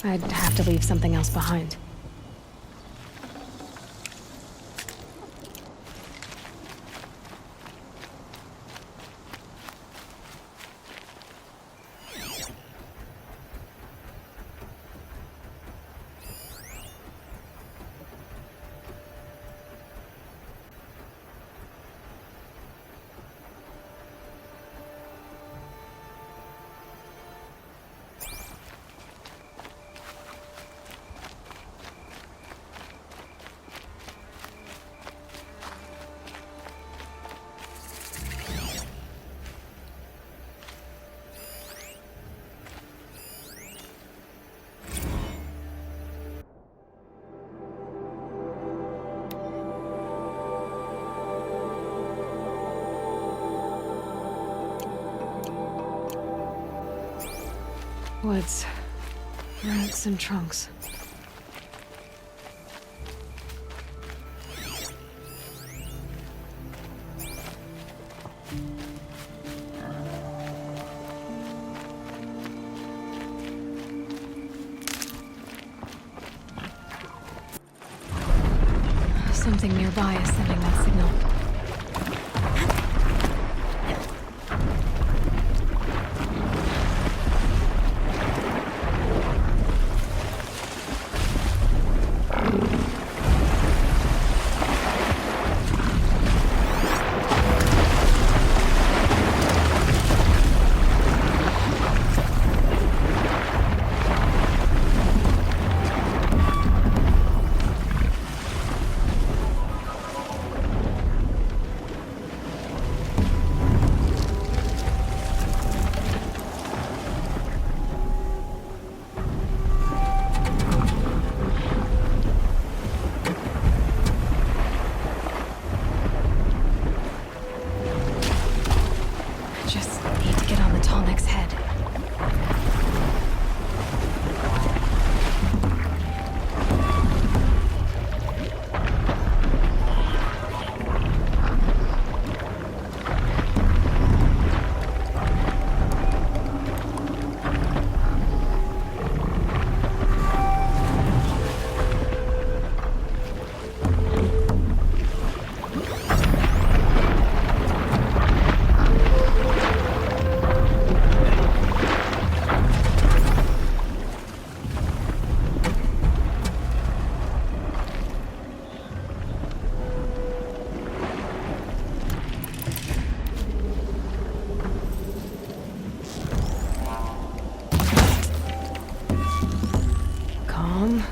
I'd have to leave something else behind. Woods, roots and trunks. Something nearby is sending that signal.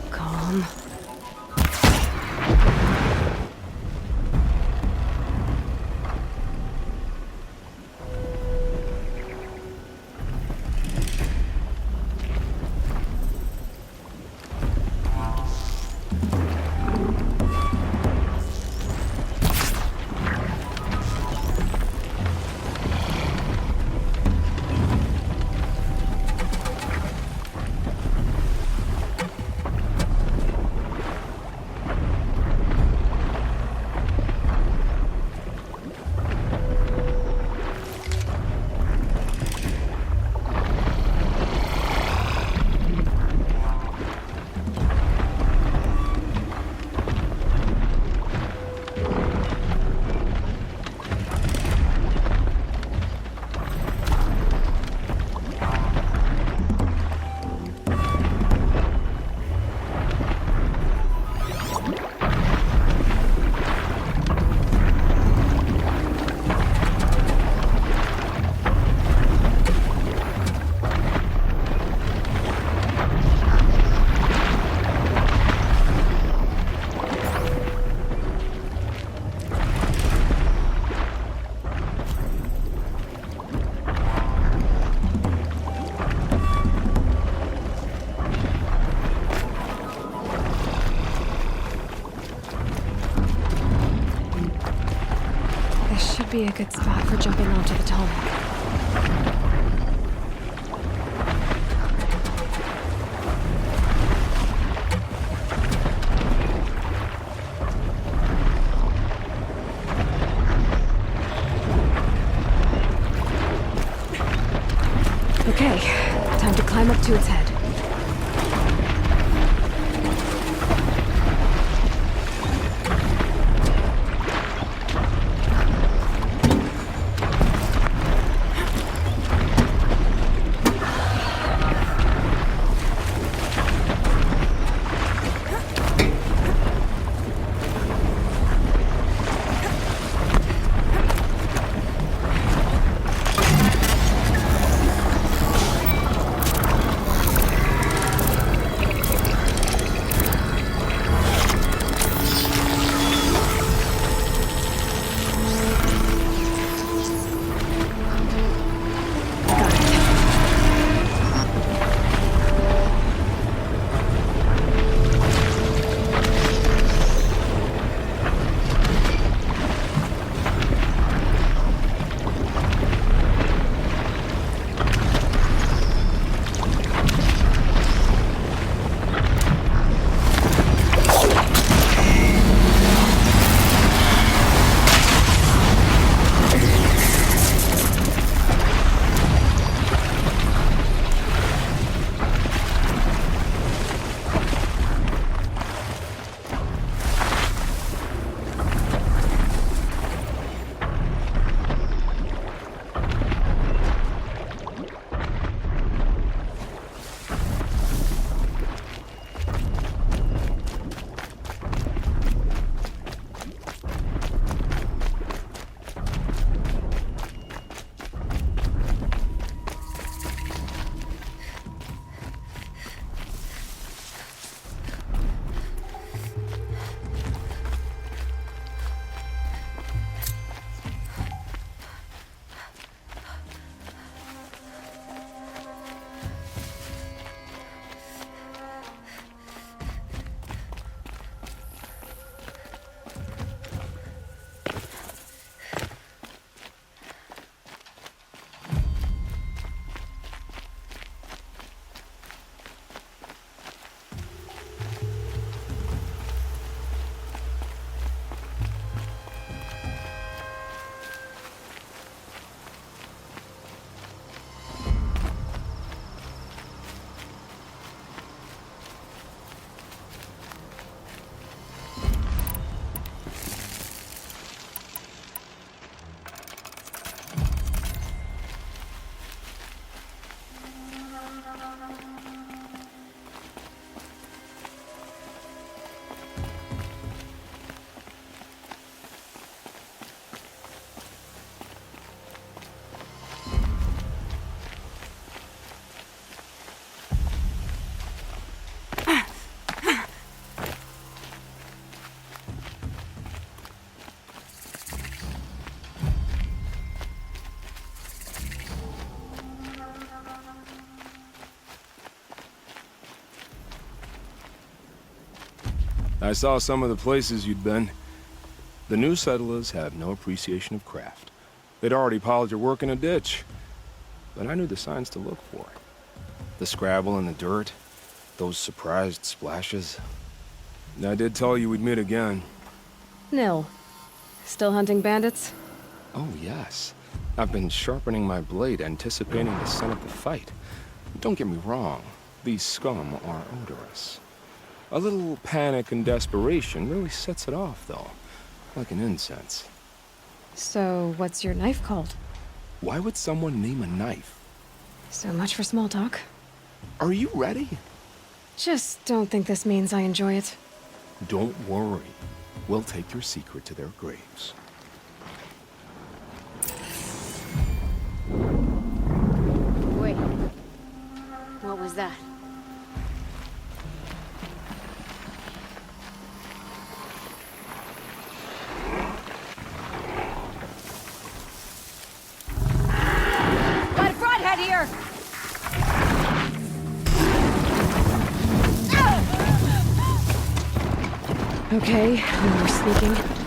Calm. Be a good spot for jumping onto the Tallneck. Okay, time to climb up to its head. I saw some of the places you'd been. The new settlers have no appreciation of craft. They'd already piled your work in a ditch. But I knew the signs to look for. The scrabble in the dirt, those surprised splashes. I did tell you we'd meet again. Nil. Still hunting bandits? Oh, yes. I've been sharpening my blade, anticipating the scent of the fight. Don't get me wrong, these scum are odorous. A little panic and desperation really sets it off, though. Like an incense. So, what's your knife called? Why would someone name a knife? So much for small talk. Are you ready? Just don't think this means I enjoy it. Don't worry. We'll take your secret to their graves. Wait. What was that? Got a broadhead here! Okay, no more sneaking.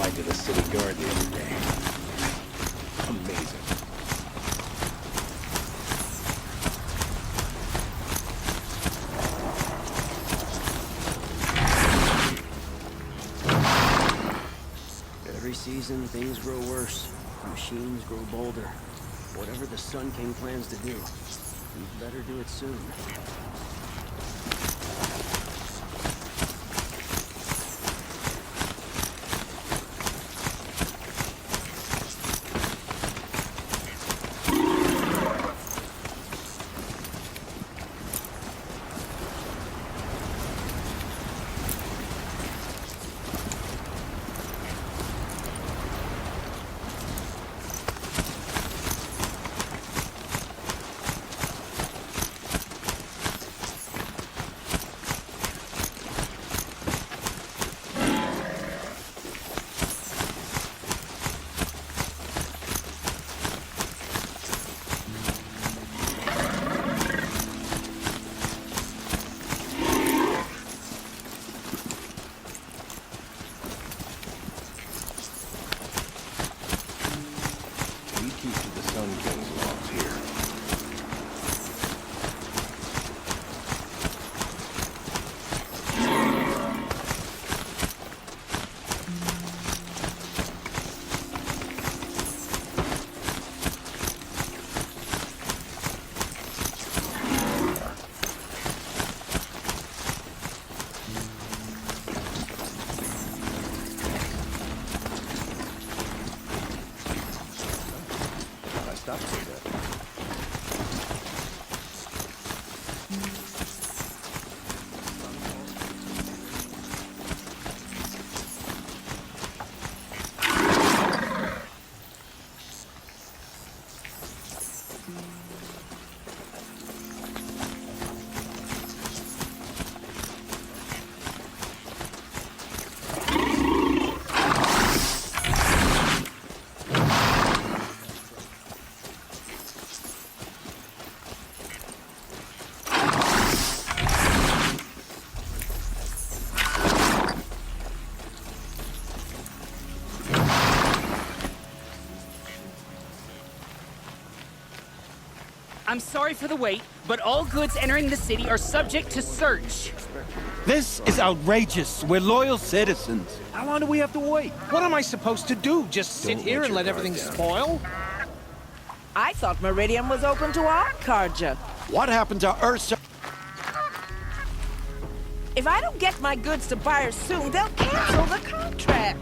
applied to the city guard the other day. Amazing. Every season, things grow worse. Machines grow bolder. Whatever the Sun King plans to do, he'd better do it soon. I'm sorry for the wait, but all goods entering the city are subject to search. This is outrageous. We're loyal citizens. How long do we have to wait? What am I supposed to do? Just sit here and let everything spoil? I thought Meridian was open to our Carja. What happened to Ursa? If I don't get my goods to buyers soon, they'll cancel the contract.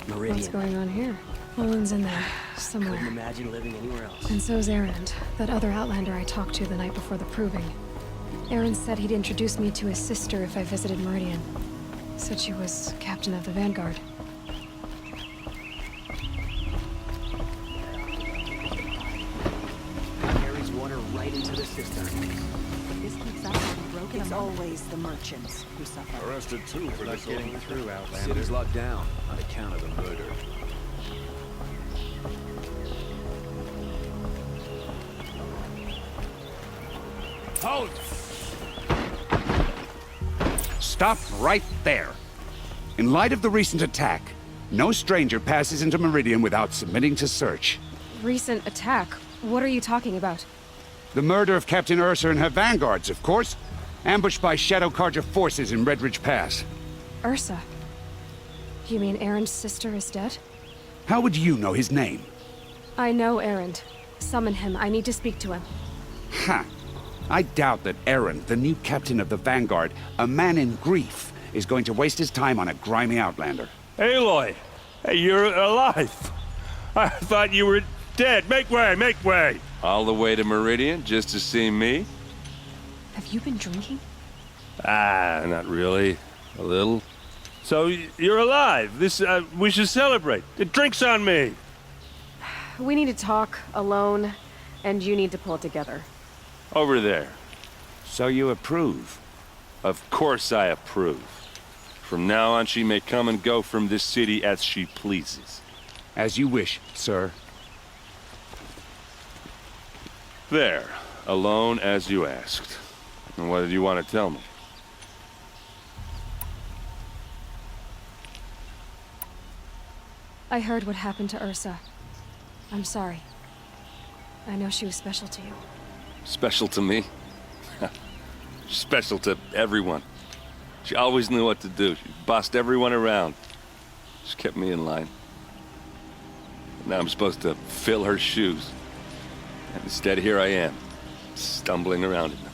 Meridian. What's going on here? Olin's in there, Couldn't somewhere. imagine living anywhere else. And so's Erend, that other Outlander I talked to the night before the proving. Erend said he'd introduce me to his sister if I visited Meridian. Said she was captain of the Vanguard. Carries water right into the cistern. This keeps us from broken. It's always the merchants who suffer. Arrested too for not getting through, Outlander. City's locked down on account of the murder. Hold! Stop right there. In light of the recent attack, no stranger passes into Meridian without submitting to search. Recent attack? What are you talking about? The murder of Captain Ursa and her vanguards, of course. Ambushed by Shadow Carja forces in Redridge Pass. Ursa? You mean Erend's sister is dead? How would you know his name? I know Erend. Summon him. I need to speak to him. Ha! I doubt that Erend, the new captain of the Vanguard, a man in grief, is going to waste his time on a grimy outlander. Aloy! Hey, you're alive! I thought you were dead. Make way, make way! All the way to Meridian just to see me? Have you been drinking? Ah, not really. A little. So, you're alive. We should celebrate. The drink's on me! We need to talk, alone, and you need to pull it together. Over there. So you approve? Of course I approve. From now on, she may come and go from this city as she pleases. As you wish, sir. There. Alone as you asked. And what did you want to tell me? I heard what happened to Ursa. I'm sorry. I know she was special to you. Special to me? Special to everyone. She always knew what to do. She bossed everyone around. She kept me in line. Now I'm supposed to fill her shoes. And instead, here I am, stumbling around in them.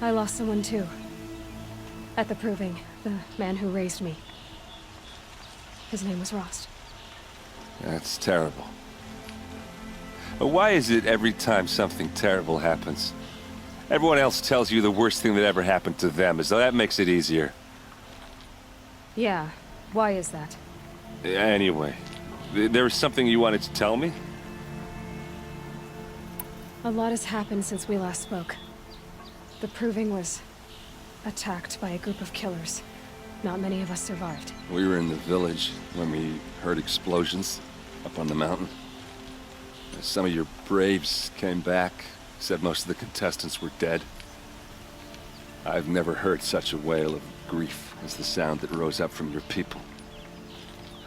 I lost someone too. At the Proving, the man who raised me. His name was Rost. That's terrible. But why is it every time something terrible happens, everyone else tells you the worst thing that ever happened to them, as though that makes it easier? Yeah, why is that? Anyway, there was something you wanted to tell me? A lot has happened since we last spoke. The Proving was attacked by a group of killers. Not many of us survived. We were in the village when we heard explosions up on the mountain. Some of your braves came back, said most of the contestants were dead. I've never heard such a wail of grief as the sound that rose up from your people.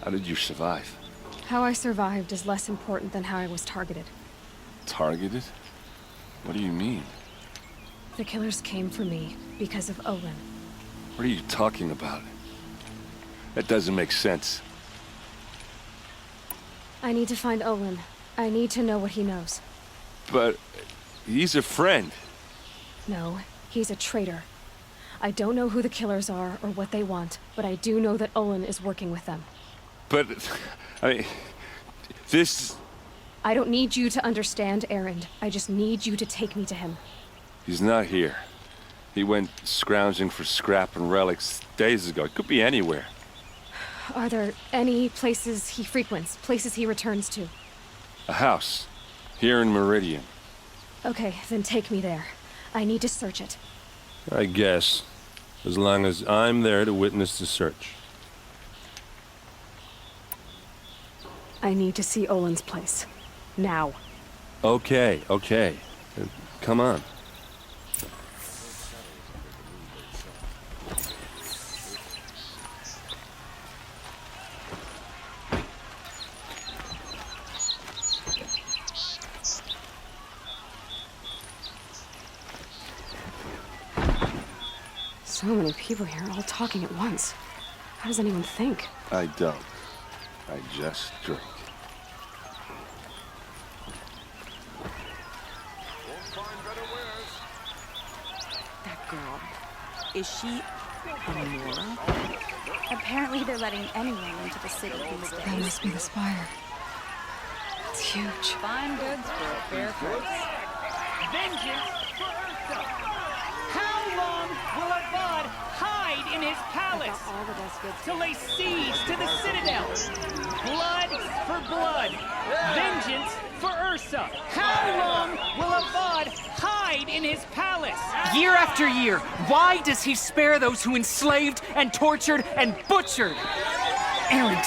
How did you survive? How I survived is less important than how I was targeted. Targeted? What do you mean? The killers came for me because of Olin. What are you talking about? That doesn't make sense. I need to find Olin. I need to know what he knows. But he's a friend. No, he's a traitor. I don't know who the killers are or what they want, but I do know that Olin is working with them. But, I mean, this... I don't need you to understand, Erend. I just need you to take me to him. He's not here. He went scrounging for scrap and relics days ago. It could be anywhere. Are there any places he frequents, places he returns to? A house. Here in Meridian. Okay, then take me there. I need to search it. I guess. As long as I'm there to witness the search. I need to see Olin's place. Now. Okay. Come on. So many people here, all talking at once. How does anyone think? I don't. I just drink. That girl. Is she Amora? Apparently they're letting anyone into the city these days. That must be the spire. It's huge. Fine goods for a fair price. Vengeance for Ursa! How long will Avad hide in his palace All the best goods. to lay siege to the citadel? Blood for blood. Vengeance for Ursa. How long will Avad hide in his palace? Year after year, why does he spare those who enslaved and tortured and butchered? Erend,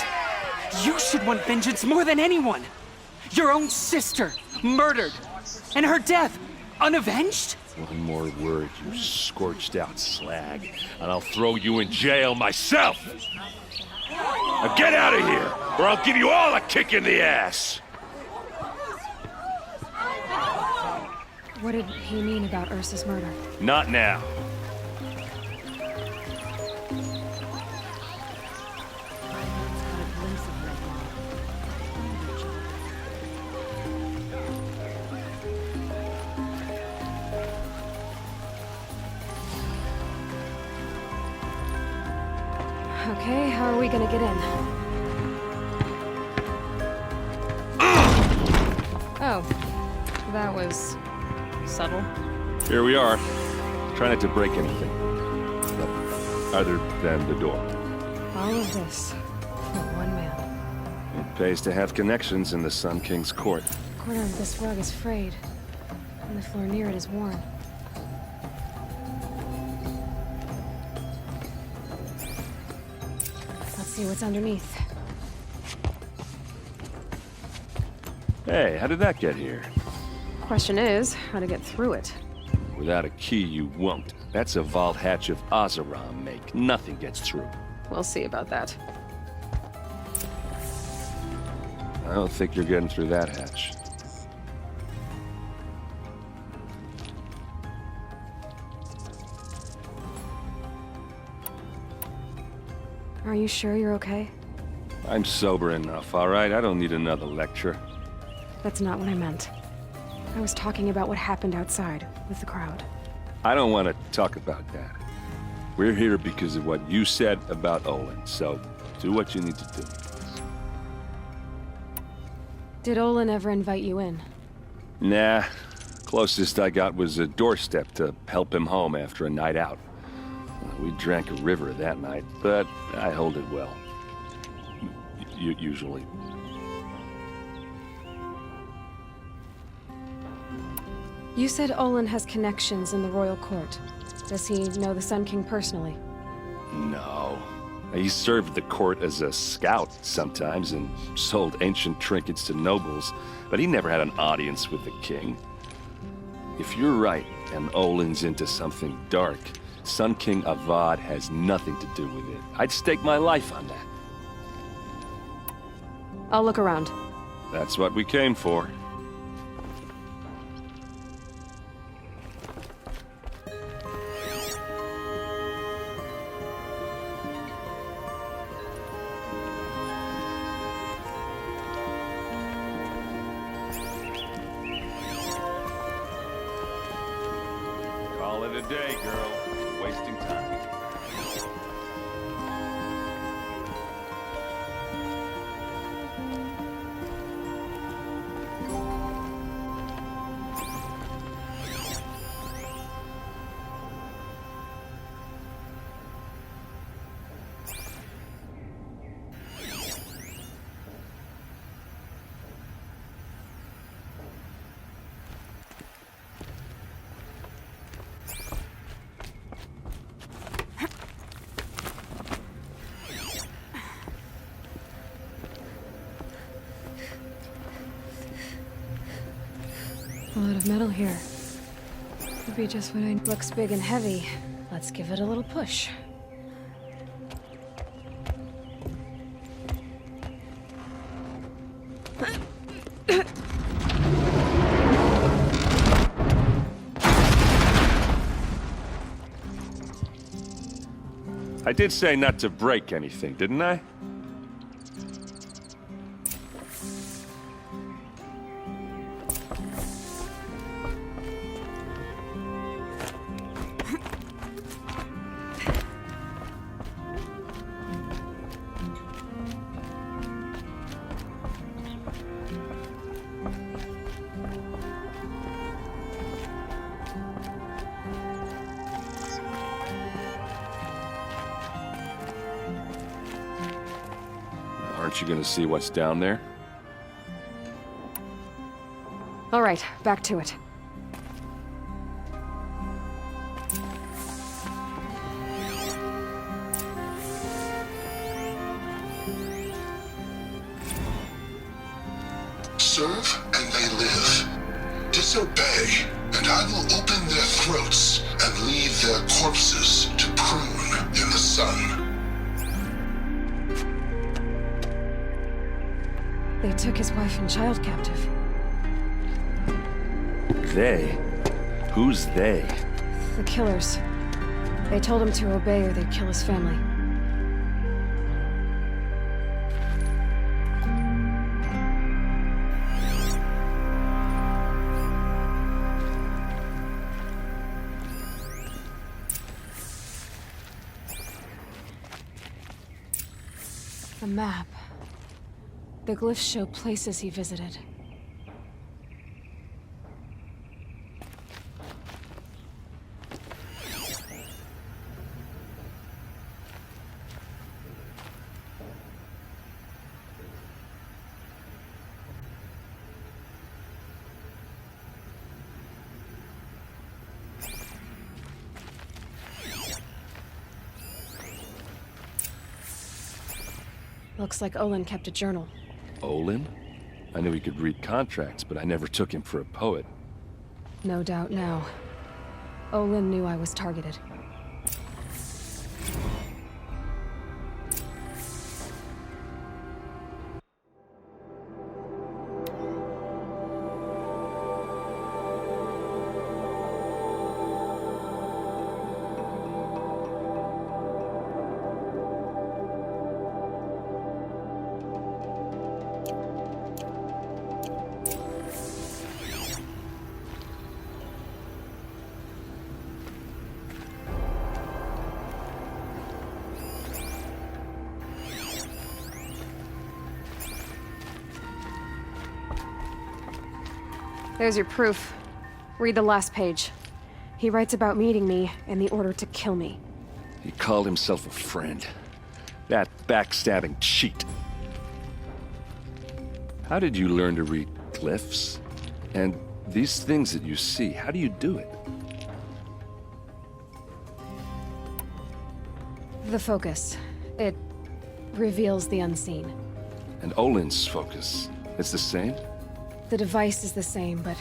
you should want vengeance more than anyone. Your own sister, murdered, and her death, unavenged? One more word, you scorched out slag, and I'll throw you in jail myself! Now get out of here, or I'll give you all a kick in the ass! What did he mean about Ursa's murder? Not now. Okay, how are we gonna get in? Oh, that was subtle. Here we are. Try not to break anything. Other than the door. All of this for one man. It pays to have connections in the Sun King's court. The corner of this rug is frayed, and the floor near it is worn. see what's underneath. Hey, how did that get here? Question is, how to get through it. Without a key, you won't. That's a vault hatch of Oseram make. Nothing gets through. We'll see about that. I don't think you're getting through that hatch. Are you sure you're okay? I'm sober enough, all right? I don't need another lecture. That's not what I meant. I was talking about what happened outside, with the crowd. I don't want to talk about that. We're here because of what you said about Olin, so do what you need to do. Did Olin ever invite you in? Nah. Closest I got was a doorstep to help him home after a night out. We drank a river that night, but I hold it well. Usually. You said Olin has connections in the royal court. Does he know the Sun King personally? No. He served the court as a scout sometimes and sold ancient trinkets to nobles, but he never had an audience with the king. If you're right, and Olin's into something dark, Sun King Avad has nothing to do with it. I'd stake my life on that. I'll look around. That's what we came for. Call it a day, girl. You're wasting time. A lot of metal here. Could be just what I... Looks big and heavy. Let's give it a little push. I did say not to break anything, didn't I? Aren't you gonna see what's down there? All right, back to it. Serve and they live. Disobey, and I will open their throats and leave their corpses to prune in the sun. They took his wife and child captive. They? Who's they? The killers. They told him to obey or they'd kill his family. A map. The glyphs show places he visited. Looks like Olin kept a journal. Olin? I knew he could read contracts, but I never took him for a poet. No doubt now. Olin knew I was targeted. There's your proof. Read the last page. He writes about meeting me and the order to kill me. He called himself a friend. That backstabbing cheat. How did you learn to read glyphs? And these things that you see, how do you do it? The focus. It reveals the unseen. And Olin's focus, it's the same? The device is the same, but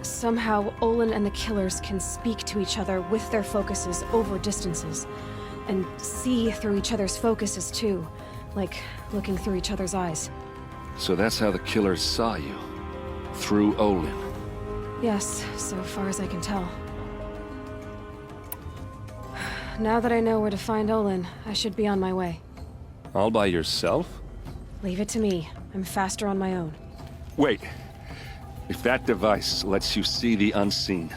somehow Olin and the killers can speak to each other with their focuses over distances, and see through each other's focuses too, like looking through each other's eyes. So that's how the killers saw you? Through Olin? Yes, so far as I can tell. Now that I know where to find Olin, I should be on my way. All by yourself? Leave it to me. I'm faster on my own. Wait. If that device lets you see the unseen...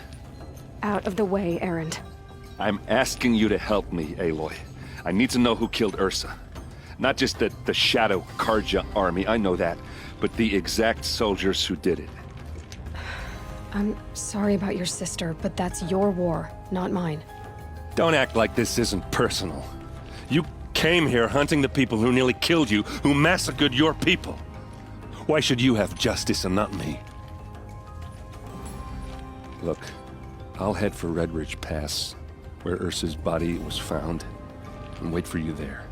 Out of the way, Erend. I'm asking you to help me, Aloy. I need to know who killed Ursa. Not just the Shadow Karja army, I know that, but the exact soldiers who did it. I'm sorry about your sister, but that's your war, not mine. Don't act like this isn't personal. You came here hunting the people who nearly killed you, who massacred your people. Why should you have justice and not me? Look, I'll head for Red Ridge Pass, where Ursa's body was found, and wait for you there.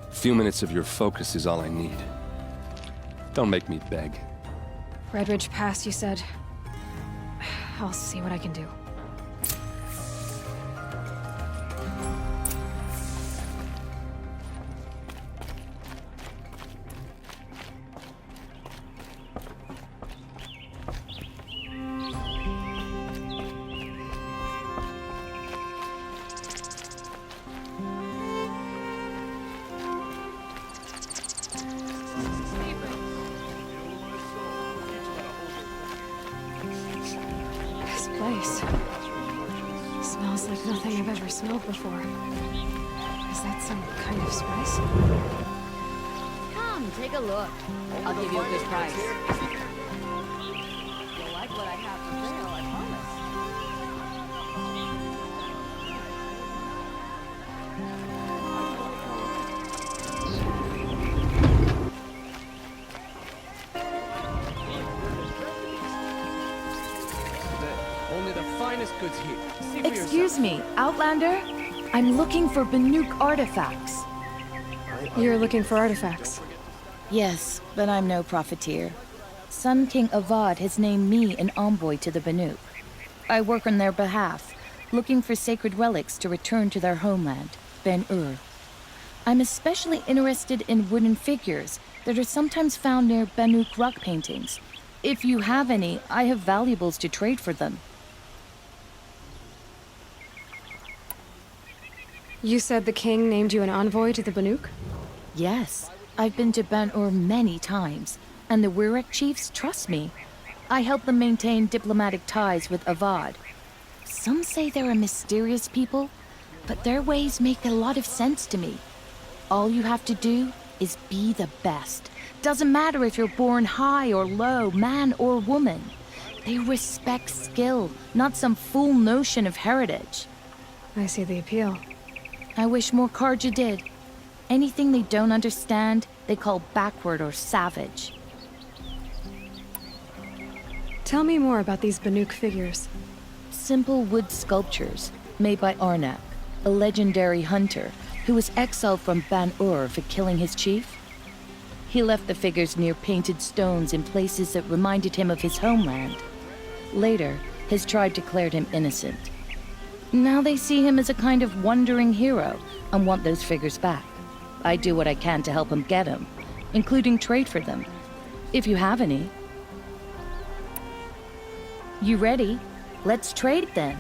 A few minutes of your focus is all I need. Don't make me beg. Red Ridge Pass, you said? I'll see what I can do. Place. Smells like nothing I've ever smelled before. Is that some kind of spice? Come, take a look. I'll give you a good price. You'll like what I have for sale, I promise. Only the finest goods here. See for Excuse me, Outlander? I'm looking for Banuk artifacts. You're looking for artifacts? Yes, but I'm no profiteer. Sun King Avad has named me an envoy to the Banuk. I work on their behalf, looking for sacred relics to return to their homeland, Ben-Ur. I'm especially interested in wooden figures that are sometimes found near Banuk rock paintings. If you have any, I have valuables to trade for them. You said the king named you an envoy to the Banuk? Yes, I've been to Ben-Ur many times, and the Wirek chiefs trust me. I help them maintain diplomatic ties with Avad. Some say they're a mysterious people, but their ways make a lot of sense to me. All you have to do is be the best. Doesn't matter if you're born high or low, man or woman. They respect skill, not some fool notion of heritage. I see the appeal. I wish more Karja did. Anything they don't understand, they call backward or savage. Tell me more about these Banuk figures. Simple wood sculptures made by Arnak, a legendary hunter who was exiled from Ban-Ur for killing his chief. He left the figures near painted stones in places that reminded him of his homeland. Later, his tribe declared him innocent. Now they see him as a kind of wandering hero and want those figures back. I do what I can to help him get them, including trade for them, if you have any. You ready? Let's trade then.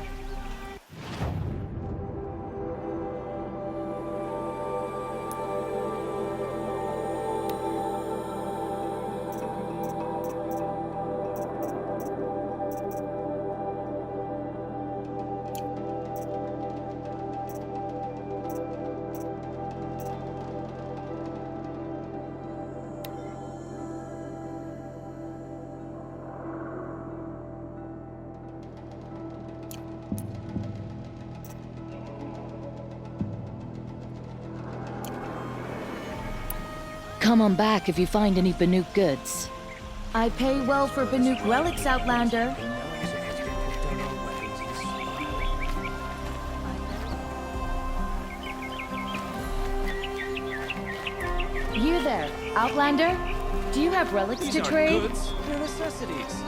Come on back if you find any Banuk goods. I pay well for Banuk relics, Outlander. You there, Outlander? Do you have relics to trade? Goods, they're necessities.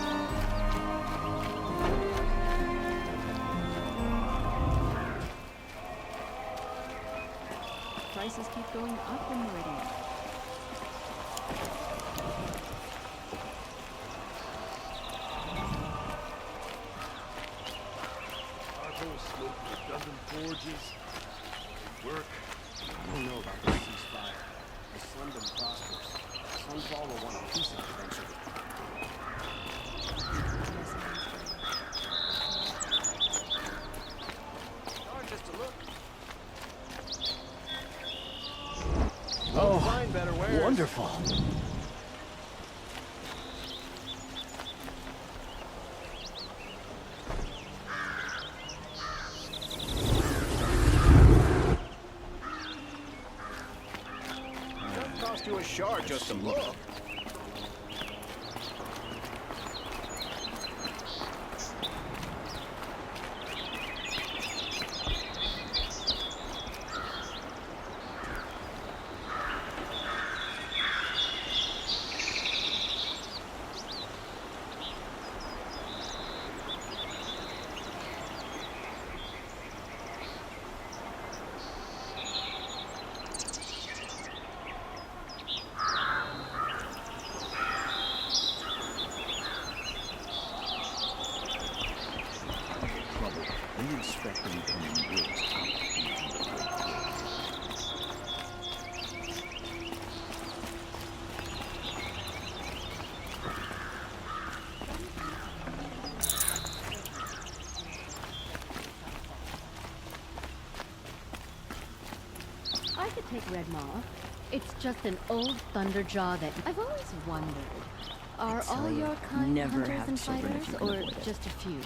Prices keep going up in Meridian. Work. I don't know about this ceasefire. The Sundom prospers. Sunfall will want a piece of it eventually. Oh, wonderful. Cost you a shard just to look. I could take Red Maw. It's just an old Thunderjaw that I've always wondered. Are all your kind never hunters have and children if fighters, you can or avoid it. just a few?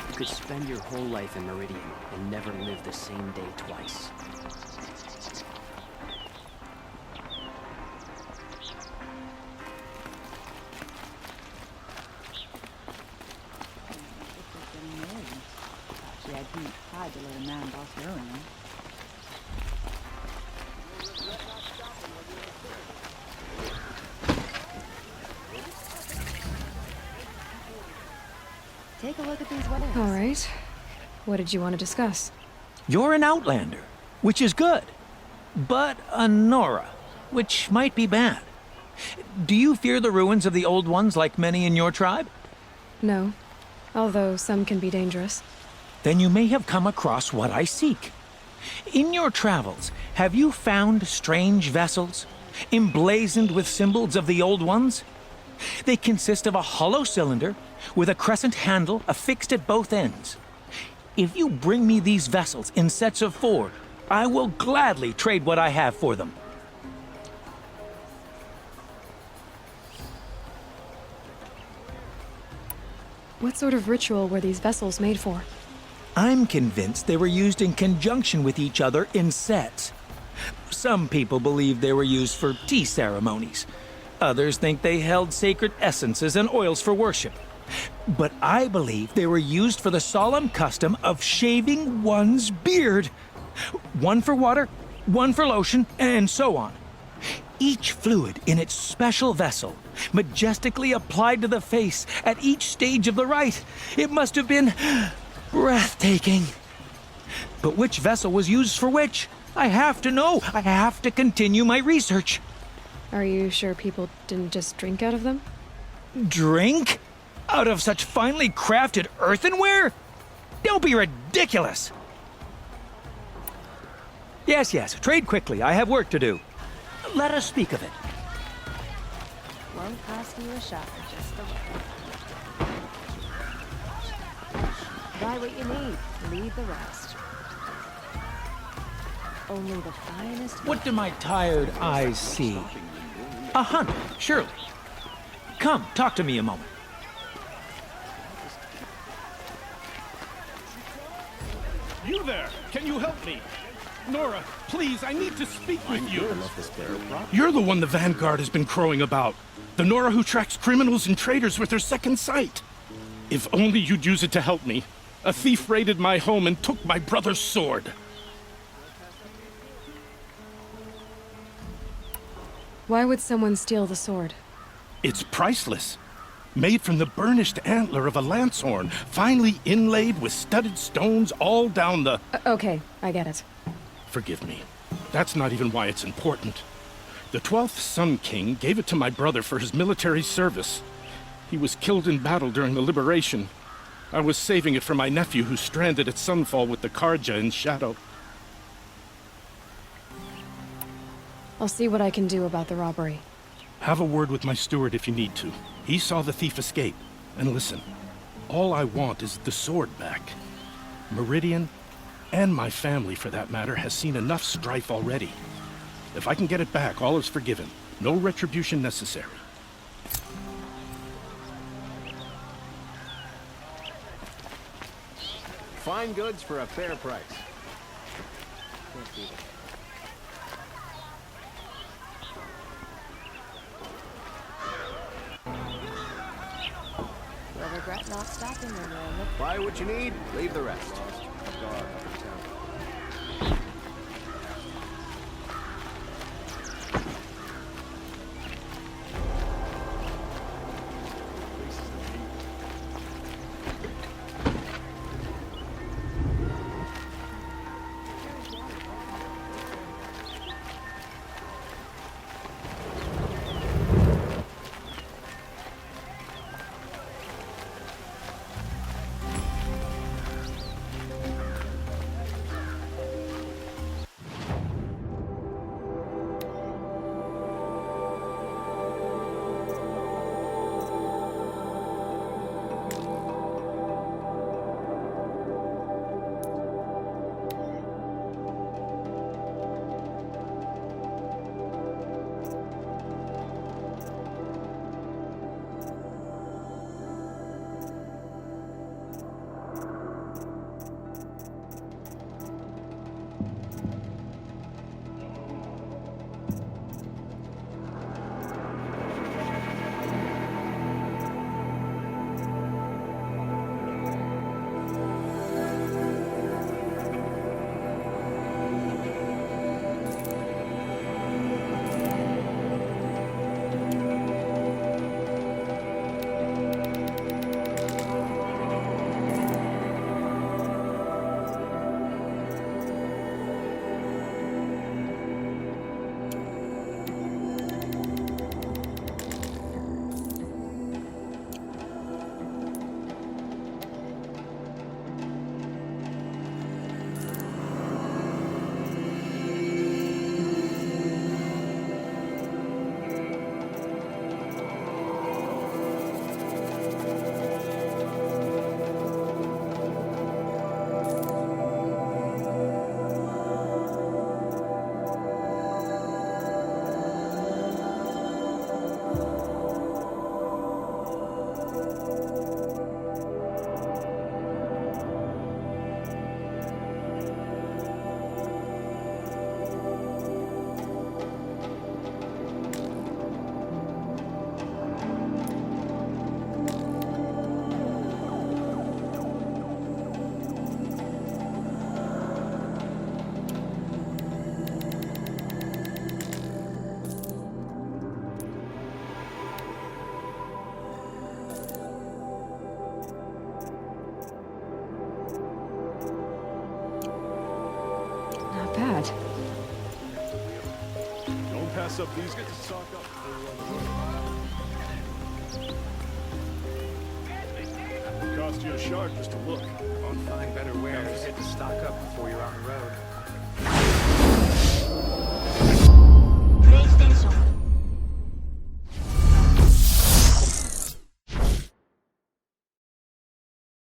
You could spend your whole life in Meridian and never live the same day twice. Actually, I'd be proud to let a man boss her around. Take a look at these weathers. All right. What did you want to discuss? You're an Outlander, which is good. But a Nora, which might be bad. Do you fear the ruins of the Old Ones like many in your tribe? No. Although some can be dangerous. Then you may have come across what I seek. In your travels, have you found strange vessels, emblazoned with symbols of the Old Ones? They consist of a hollow cylinder with a crescent handle affixed at both ends. If you bring me these vessels in sets of 4, I will gladly trade what I have for them. What sort of ritual were these vessels made for? I'm convinced they were used in conjunction with each other in sets. Some people believe they were used for tea ceremonies. Others think they held sacred essences and oils for worship. But I believe they were used for the solemn custom of shaving one's beard. One for water, one for lotion, and so on. Each fluid in its special vessel, majestically applied to the face at each stage of the rite. It must have been breathtaking. But which vessel was used for which? I have to know. I have to continue my research. Are you sure people didn't just drink out of them? Drink? Out of such finely crafted earthenware? Don't be ridiculous. Yes, trade quickly. I have work to do. Let us speak of it. Won't cost you a shot, just a look. Buy what you need, leave the rest. Only the finest. What do my tired eyes see? A hunt, surely. Come, talk to me a moment. You there! Can you help me? Nora, please, I need to speak with you. You're the one the Vanguard has been crowing about. The Nora who tracks criminals and traitors with her second sight. If only you'd use it to help me. A thief raided my home and took my brother's sword. Why would someone steal the sword? It's priceless. Made from the burnished antler of a lancehorn, finely inlaid with studded stones all down the... Okay, I get it. Forgive me. That's not even why it's important. The 12th Sun King gave it to my brother for his military service. He was killed in battle during the Liberation. I was saving it for my nephew who's stranded at Sunfall with the Karja in Shadow. I'll see what I can do about the robbery. Have a word with my steward if you need to. He saw the thief escape. And listen, all I want is the sword back. Meridian, and my family for that matter, has seen enough strife already. If I can get it back, all is forgiven. No retribution necessary. Fine goods for a fair price. You'll regret not stopping when you're in the... Buy what you need, leave the rest. pass up these guys to stock up before you're on the road. Cost you a shark just to look. Won't find better wares to stock up before you're on the road.